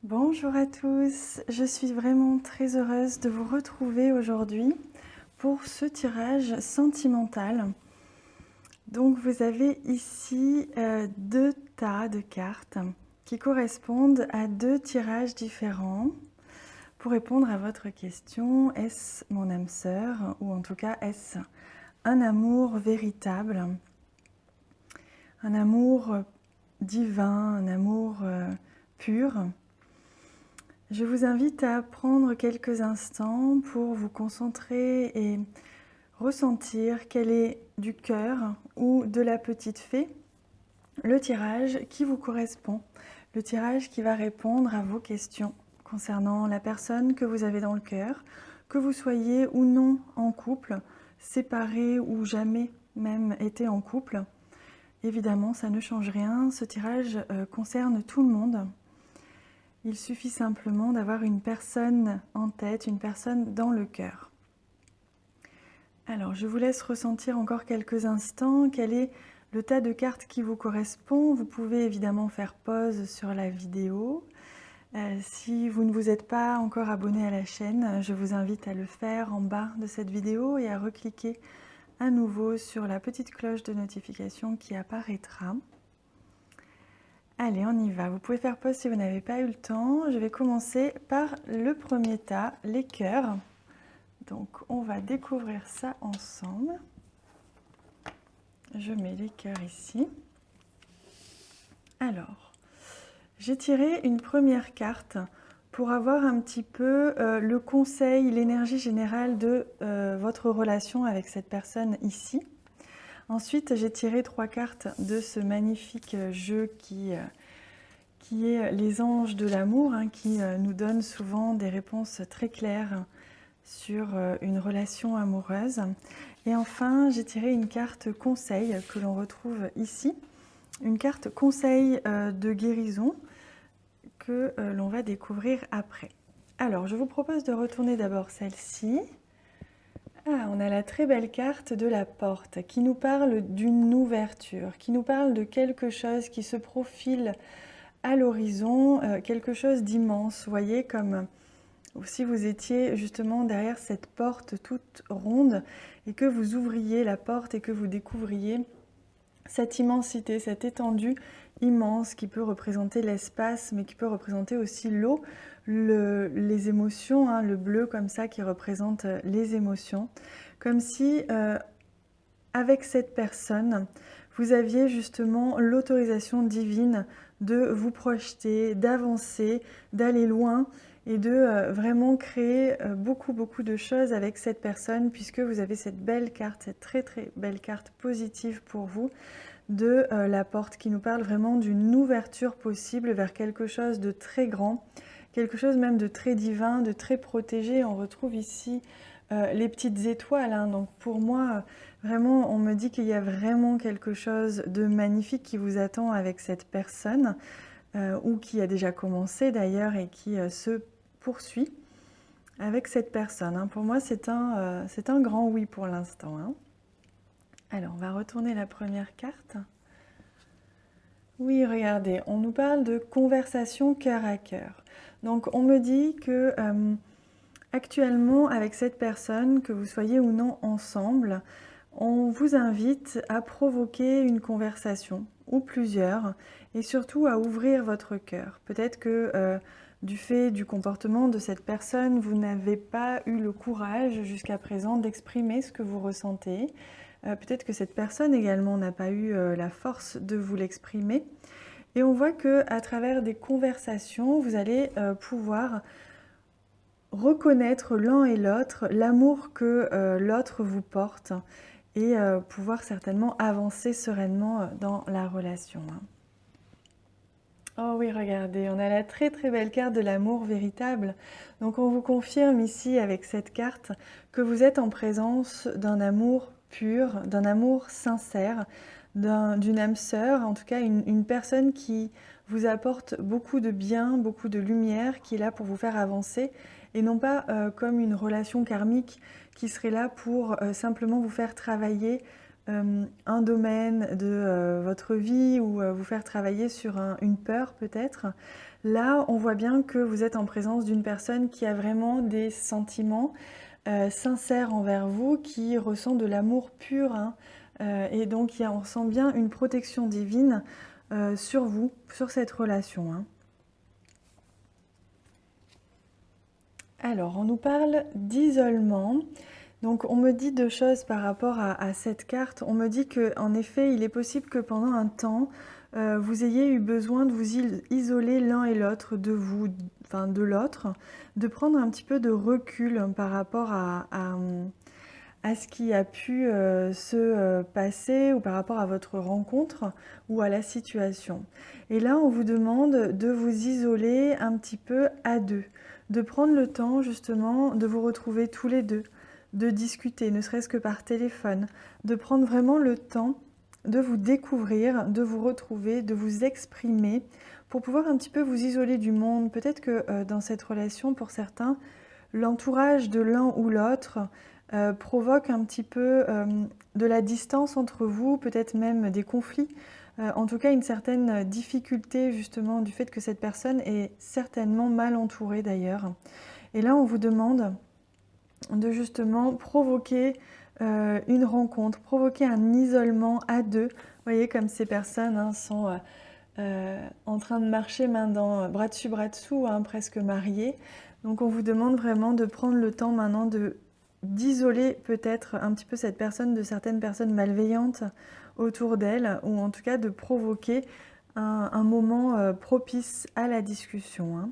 Bonjour à tous, je suis vraiment très heureuse de vous retrouver aujourd'hui pour ce tirage sentimental. Donc vous avez ici deux tas de cartes qui correspondent à deux tirages différents pour répondre à votre question: est-ce mon âme sœur, ou en tout cas est-ce un amour véritable, un amour divin, un amour pur? Je vous invite à prendre quelques instants pour vous concentrer et ressentir quel est du cœur ou de la petite fée le tirage qui vous correspond, le tirage qui va répondre à vos questions concernant la personne que vous avez dans le cœur, que vous soyez ou non en couple, séparés ou jamais même été en couple. Évidemment, ça ne change rien, ce tirage concerne tout le monde. Il suffit simplement d'avoir une personne en tête, une personne dans le cœur. Alors, je vous laisse ressentir encore quelques instants quel est le tas de cartes qui vous correspond. Vous pouvez évidemment faire pause sur la vidéo. Si vous ne vous êtes pas encore abonné à la chaîne, je vous invite à le faire en bas de cette vidéo et à recliquer à nouveau sur la petite cloche de notification qui apparaîtra. Allez, on y va. Vous pouvez faire pause si vous n'avez pas eu le temps. Je vais commencer par le premier tas, les cœurs. Donc, on va découvrir ça ensemble. Je mets les cœurs ici. Alors, j'ai tiré une première carte pour avoir un petit peu le conseil, l'énergie générale de votre relation avec cette personne ici. Ensuite, j'ai tiré 3 cartes de ce magnifique jeu qui est les anges de l'amour, qui nous donne souvent des réponses très claires sur une relation amoureuse. Et enfin, j'ai tiré une carte conseil que l'on retrouve ici, une carte conseil de guérison que l'on va découvrir après. Alors, je vous propose de retourner d'abord celle-ci. Ah, on a la très belle carte de la porte qui nous parle d'une ouverture, qui nous parle de quelque chose qui se profile à l'horizon, quelque chose d'immense. Vous voyez, comme si vous étiez justement derrière cette porte toute ronde et que vous ouvriez la porte et que vous découvriez cette immensité, cette étendue immense qui peut représenter l'espace, mais qui peut représenter aussi l'eau, les émotions, le bleu comme ça qui représente les émotions. Comme si, avec cette personne, vous aviez justement l'autorisation divine de vous projeter, d'avancer, d'aller loin et de vraiment créer beaucoup de choses avec cette personne, puisque vous avez cette belle carte, cette très belle carte positive pour vous de la porte qui nous parle vraiment d'une ouverture possible vers quelque chose de très grand, quelque chose même de très divin, de très protégé. On retrouve ici les petites étoiles, donc pour moi, vraiment, on me dit qu'il y a vraiment quelque chose de magnifique qui vous attend avec cette personne, ou qui a déjà commencé d'ailleurs et qui se poursuit avec cette personne. Pour moi, c'est un grand oui pour l'instant. Alors, on va retourner la première carte. Oui, regardez, on nous parle de conversation cœur à cœur. Donc, on me dit que actuellement, avec cette personne, que vous soyez ou non ensemble, on vous invite à provoquer une conversation, ou plusieurs, et surtout à ouvrir votre cœur. Peut-être que du fait du comportement de cette personne, vous n'avez pas eu le courage jusqu'à présent d'exprimer ce que vous ressentez. Peut-être que cette personne également n'a pas eu la force de vous l'exprimer. Et on voit qu'à travers des conversations, vous allez pouvoir reconnaître l'un et l'autre, l'amour que l'autre vous porte, et pouvoir certainement avancer sereinement dans la relation. Oh oui, regardez, on a la très belle carte de l'amour véritable. Donc on vous confirme ici avec cette carte que vous êtes en présence d'un amour pur, d'un amour sincère, d'une âme sœur, en tout cas une personne qui vous apporte beaucoup de bien, beaucoup de lumière, qui est là pour vous faire avancer, et non pas comme une relation karmique qui serait là pour simplement vous faire travailler un domaine de votre vie ou vous faire travailler sur une peur peut-être. Là, on voit bien que vous êtes en présence d'une personne qui a vraiment des sentiments sincères envers vous, qui ressent de l'amour pur, hein, et donc on ressent bien une protection divine sur vous, sur cette relation, hein. Alors, on nous parle d'isolement. Donc, on me dit deux choses par rapport à cette carte. On me dit qu'en effet, il est possible que pendant un temps, vous ayez eu besoin de vous isoler l'un et l'autre de vous, enfin de l'autre, de prendre un petit peu de recul par rapport à ce qui a pu se passer ou par rapport à votre rencontre ou à la situation. Et là, on vous demande de vous isoler un petit peu à deux, de prendre le temps justement de vous retrouver tous les deux, de discuter, ne serait-ce que par téléphone, de prendre vraiment le temps de vous découvrir, de vous retrouver, de vous exprimer, pour pouvoir un petit peu vous isoler du monde. Peut-être que dans cette relation, pour certains, l'entourage de l'un ou l'autre provoque un petit peu de la distance entre vous, peut-être même des conflits, en tout cas une certaine difficulté justement du fait que cette personne est certainement mal entourée d'ailleurs. Et là, on vous demande de justement provoquer une rencontre, provoquer un isolement à deux. Vous voyez comme ces personnes hein, sont en train de marcher main dans, bras dessus, bras dessous, hein, presque mariées. Donc on vous demande vraiment de prendre le temps maintenant d'isoler peut-être un petit peu cette personne de certaines personnes malveillantes autour d'elle, ou en tout cas de provoquer un moment propice à la discussion, hein.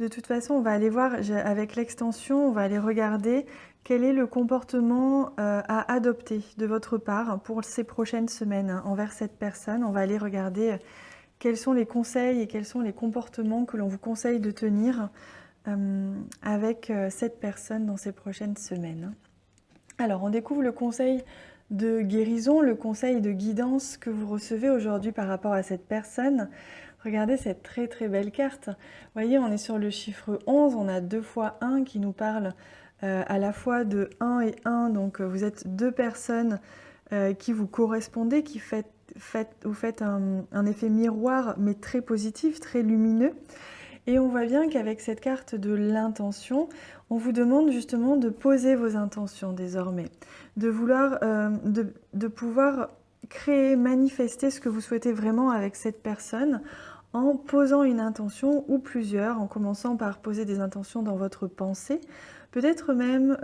De toute façon, on va aller voir, avec l'extension, on va aller regarder quel est le comportement à adopter de votre part pour ces prochaines semaines hein, envers cette personne. On va aller regarder quels sont les conseils et quels sont les comportements que l'on vous conseille de tenir avec cette personne dans ces prochaines semaines. Alors, on découvre le conseil de guérison, le conseil de guidance que vous recevez aujourd'hui par rapport à cette personne. Regardez cette très très belle carte. Vous voyez, on est sur le chiffre 11, on a 2 fois 1 qui nous parle à la fois de 1 et 1. Donc vous êtes deux personnes qui vous correspondez, qui vous faites un effet miroir, mais très positif, très lumineux. Et on voit bien qu'avec cette carte de l'intention, on vous demande justement de poser vos intentions désormais, de vouloir, de pouvoir créer, manifester ce que vous souhaitez vraiment avec cette personne en posant une intention ou plusieurs, en commençant par poser des intentions dans votre pensée, peut-être même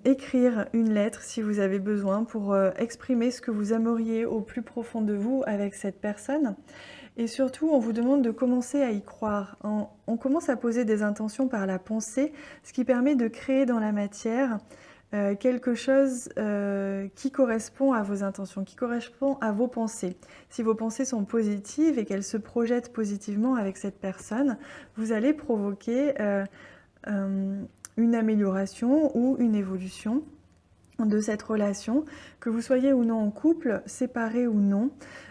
écrire une lettre si vous avez besoin pour exprimer ce que vous aimeriez au plus profond de vous avec cette personne. Et surtout, on vous demande de commencer à y croire. On commence à poser des intentions par la pensée, ce qui permet de créer dans la matière quelque chose qui correspond à vos intentions, qui correspond à vos pensées. Si vos pensées sont positives et qu'elles se projettent positivement avec cette personne, vous allez provoquer une amélioration ou une évolution de cette relation, que vous soyez ou non en couple, séparés ou non.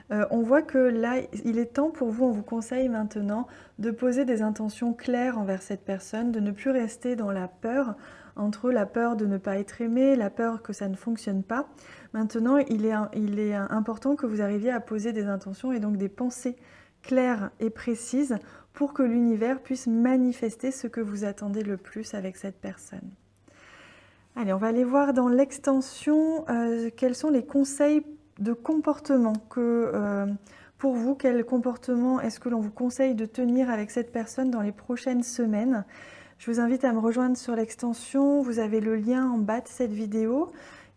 On voit que là, il est temps pour vous, on vous conseille maintenant de poser des intentions claires envers cette personne, de ne plus rester dans la peur, entre la peur de ne pas être aimé, la peur que ça ne fonctionne pas. Maintenant, il est important que vous arriviez à poser des intentions et donc des pensées claires et précises pour que l'univers puisse manifester ce que vous attendez le plus avec cette personne. Allez, on va aller voir dans l'extension quels sont les conseils de comportement pour vous, quel comportement est-ce que l'on vous conseille de tenir avec cette personne dans les prochaines semaines. Je vous invite à me rejoindre sur l'extension, vous avez le lien en bas de cette vidéo.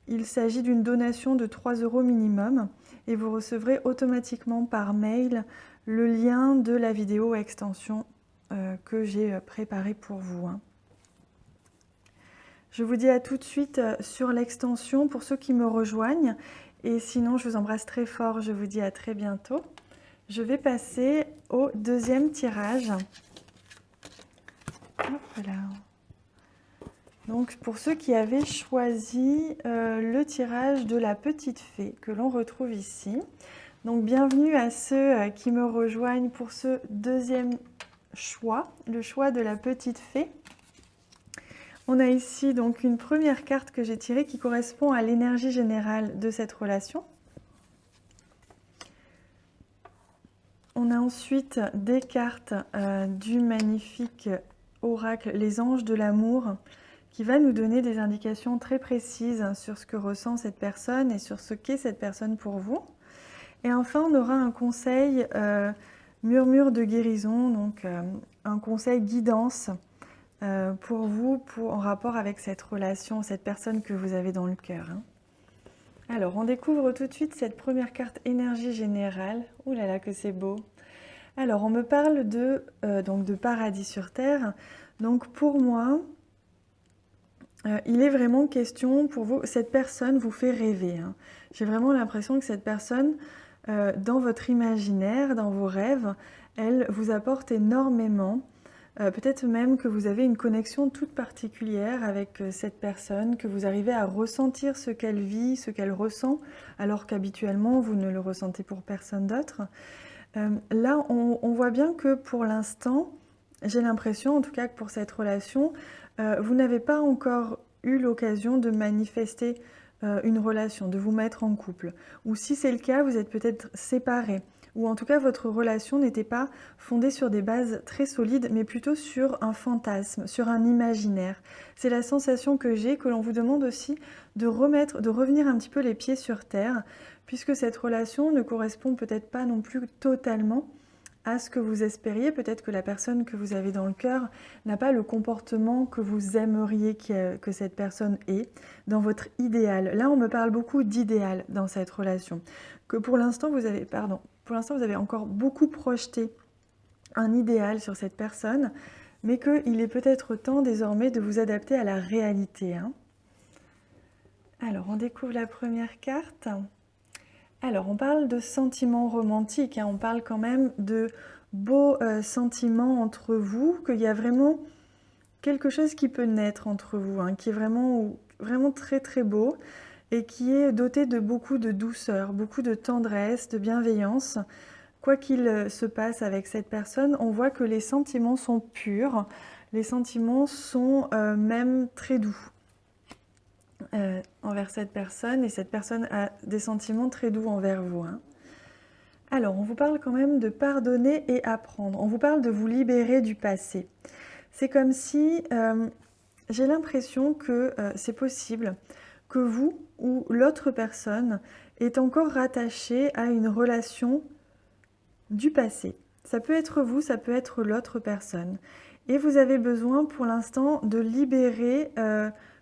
Il s'agit d'une donation de 3 € minimum et vous recevrez automatiquement par mail le lien de la vidéo extension que j'ai préparée pour vous. Je vous dis à tout de suite sur l'extension pour ceux qui me rejoignent. Et sinon, je vous embrasse très fort. Je vous dis à très bientôt. Je vais passer au deuxième tirage. Hop là. Donc, pour ceux qui avaient choisi le tirage de la petite fée que l'on retrouve ici. Donc, bienvenue à ceux qui me rejoignent pour ce deuxième choix, le choix de la petite fée. On a ici donc une première carte que j'ai tirée qui correspond à l'énergie générale de cette relation. On a ensuite des cartes du magnifique oracle Les Anges de l'amour qui va nous donner des indications très précises sur ce que ressent cette personne et sur ce qu'est cette personne pour vous. Et enfin, on aura un conseil murmure de guérison, donc un conseil guidance pour vous en rapport avec cette relation, cette personne que vous avez dans le cœur. Alors, on découvre tout de suite cette première carte énergie générale. Ouh là là, que c'est beau! Alors, on me parle donc de paradis sur terre. Donc, pour moi, il est vraiment question pour vous, cette personne vous fait rêver. J'ai vraiment l'impression que cette personne, dans votre imaginaire, dans vos rêves, elle vous apporte énormément. Peut-être même que vous avez une connexion toute particulière avec cette personne, que vous arrivez à ressentir ce qu'elle vit, ce qu'elle ressent, alors qu'habituellement, vous ne le ressentez pour personne d'autre. Là, on voit bien que pour l'instant, j'ai l'impression, en tout cas que pour cette relation, vous n'avez pas encore eu l'occasion de manifester une relation, de vous mettre en couple. Ou si c'est le cas, vous êtes peut-être séparés. Ou en tout cas, votre relation n'était pas fondée sur des bases très solides, mais plutôt sur un fantasme, sur un imaginaire. C'est la sensation que j'ai, que l'on vous demande aussi de revenir un petit peu les pieds sur terre, puisque cette relation ne correspond peut-être pas non plus totalement à ce que vous espériez. Peut-être que la personne que vous avez dans le cœur n'a pas le comportement que vous aimeriez que cette personne ait dans votre idéal. Là, on me parle beaucoup d'idéal dans cette relation. Que pour l'instant, vous avez encore beaucoup projeté un idéal sur cette personne, mais qu'il est peut-être temps désormais de vous adapter à la réalité. Alors, on découvre la première carte. Alors, on parle de sentiments romantiques, on parle quand même de beaux sentiments entre vous, qu'il y a vraiment quelque chose qui peut naître entre vous, qui est vraiment, vraiment très très beau et qui est doté de beaucoup de douceur, beaucoup de tendresse, de bienveillance. Quoi qu'il se passe avec cette personne, on voit que les sentiments sont purs, les sentiments sont même très doux. Envers cette personne, et cette personne a des sentiments très doux envers vous. Alors, on vous parle quand même de pardonner et apprendre. On vous parle de vous libérer du passé. C'est comme si, j'ai l'impression que c'est possible que vous ou l'autre personne est encore rattaché à une relation du passé. Ça peut être vous, ça peut être l'autre personne. Et vous avez besoin pour l'instant de libérer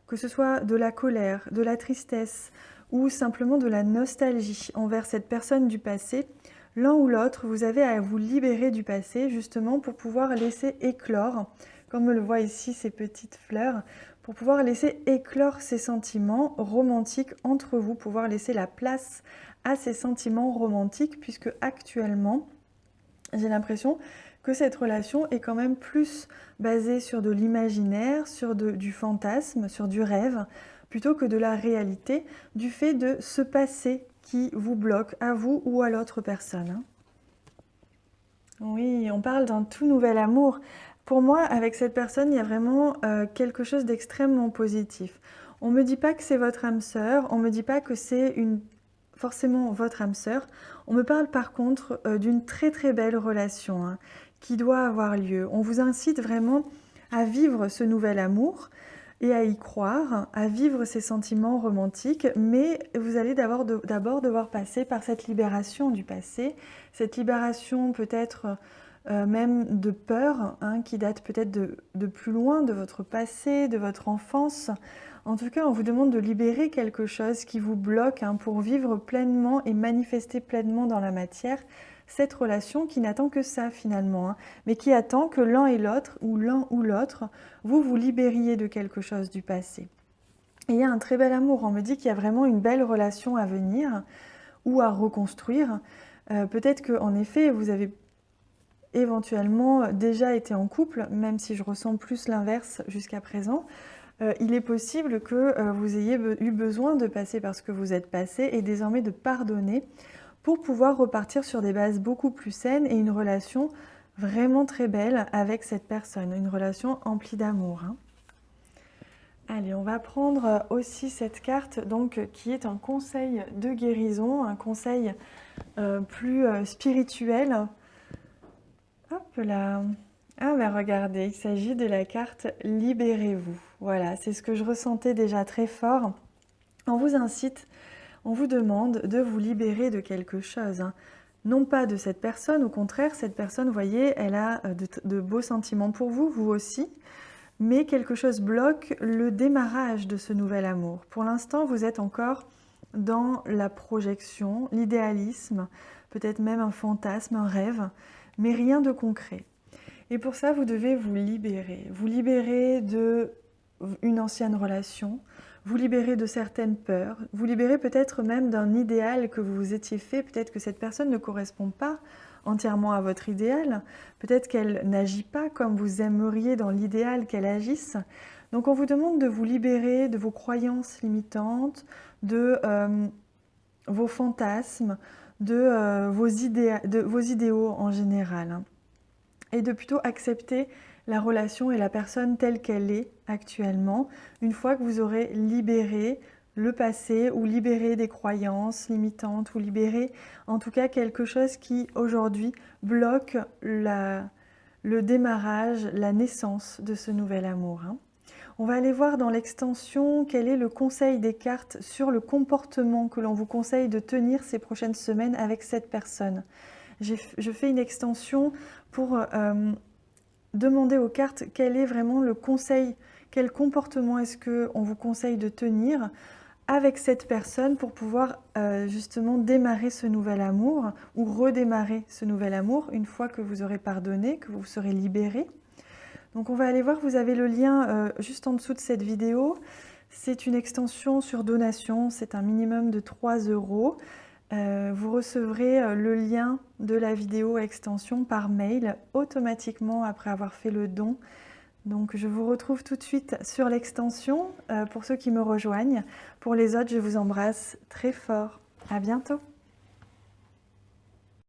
que ce soit de la colère, de la tristesse ou simplement de la nostalgie envers cette personne du passé. L'un ou l'autre, vous avez à vous libérer du passé justement pour pouvoir laisser éclore, comme on le voit ici, ces petites fleurs, pour pouvoir laisser éclore ces sentiments romantiques entre vous, pouvoir laisser la place à ces sentiments romantiques, puisque actuellement, j'ai l'impression que cette relation est quand même plus basée sur de l'imaginaire, sur du fantasme, sur du rêve, plutôt que de la réalité, du fait de ce passé qui vous bloque, à vous ou à l'autre personne. Oui, on parle d'un tout nouvel amour. Pour moi, avec cette personne, il y a vraiment quelque chose d'extrêmement positif. On ne me dit pas que c'est votre âme sœur, on ne me dit pas que c'est forcément votre âme sœur. On me parle par contre d'une très très belle relation qui doit avoir lieu. On vous incite vraiment à vivre ce nouvel amour et à y croire, à vivre ces sentiments romantiques, mais vous allez d'abord devoir passer par cette libération du passé, cette libération peut-être même de peur, qui date peut-être de plus loin, de votre passé, de votre enfance. En tout cas, on vous demande de libérer quelque chose qui vous bloque pour vivre pleinement et manifester pleinement dans la matière cette relation qui n'attend que ça finalement, mais qui attend que l'un et l'autre, ou l'un ou l'autre, vous vous libériez de quelque chose du passé. Et il y a un très bel amour, on me dit qu'il y a vraiment une belle relation à venir ou à reconstruire. Peut-être qu'en effet, vous avez éventuellement déjà été en couple, même si je ressens plus l'inverse jusqu'à présent. Il est possible que vous ayez eu besoin de passer par ce que vous êtes passé et désormais de pardonner pour pouvoir repartir sur des bases beaucoup plus saines et une relation vraiment très belle avec cette personne, une relation emplie d'amour. Allez, on va prendre aussi cette carte donc, qui est un conseil de guérison, un conseil plus spirituel. Hop là. Ah ben regardez, il s'agit de la carte Libérez-vous. Voilà, c'est ce que je ressentais déjà très fort. On vous incite, on vous demande de vous libérer de quelque chose, hein. Non pas de cette personne, au contraire, cette personne, vous voyez, elle a de beaux sentiments pour vous, vous aussi, mais quelque chose bloque le démarrage de ce nouvel amour. Pour l'instant, vous êtes encore dans la projection, l'idéalisme, peut-être même un fantasme, un rêve, mais rien de concret. Et pour ça, vous devez vous libérer d'une ancienne relation, vous libérer de certaines peurs, vous libérer peut-être même d'un idéal que vous vous étiez fait, peut-être que cette personne ne correspond pas entièrement à votre idéal, peut-être qu'elle n'agit pas comme vous aimeriez dans l'idéal qu'elle agisse. Donc on vous demande de vous libérer de vos croyances limitantes, de vos fantasmes, de vos idéaux en général, et de plutôt accepter la relation et la personne telle qu'elle est actuellement, une fois que vous aurez libéré le passé ou libéré des croyances limitantes ou libéré en tout cas quelque chose qui aujourd'hui bloque le démarrage, la naissance de ce nouvel amour, hein. On va aller voir dans l'extension quel est le conseil des cartes sur le comportement que l'on vous conseille de tenir ces prochaines semaines avec cette personne. Je fais une extension pour demander aux cartes quel est vraiment le conseil, quel comportement est-ce qu'on vous conseille de tenir avec cette personne pour pouvoir justement démarrer ce nouvel amour ou redémarrer ce nouvel amour une fois que vous aurez pardonné, que vous serez libéré. Donc on va aller voir, vous avez le lien juste en dessous de cette vidéo. C'est une extension sur donation, c'est un minimum de 3 €. Vous recevrez le lien de la vidéo extension par mail automatiquement après avoir fait le don. Donc je vous retrouve tout de suite sur l'extension pour ceux qui me rejoignent. Pour les autres, je vous embrasse très fort. À bientôt.